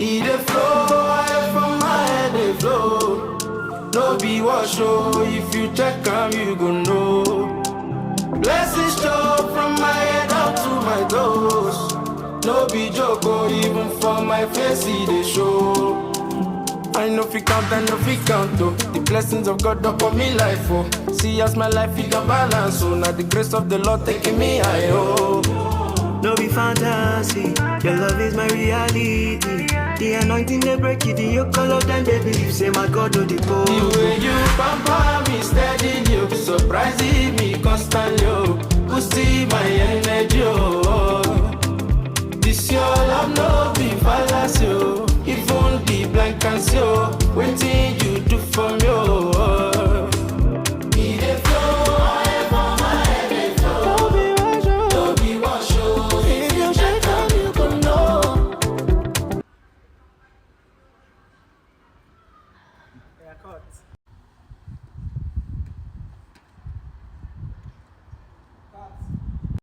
It a flow, I from my head they flow. No be wash show, if you check am you go know. Blessings show from my head out to my toes. No be joke, oh, even for my face it dey show. I know fi count, oh. The blessings of God upon me life, oh. See as my life it a balance, oh. Now the grace of the Lord taking me high, oh. No be fantasy, your love is my reality. The anointing they break it, the yoke all of them they believe. Say my God no the go. The way you pamper me steady, you surprising me constantly, oh. Boosting my energy, oh. This your love no be fallacy, oh. Even the blind can see, oh. Waiting you do for me, oh. It dey flow, I from my head dey flow. No be wash, oh. If you check am, you go know. Yeah, cut.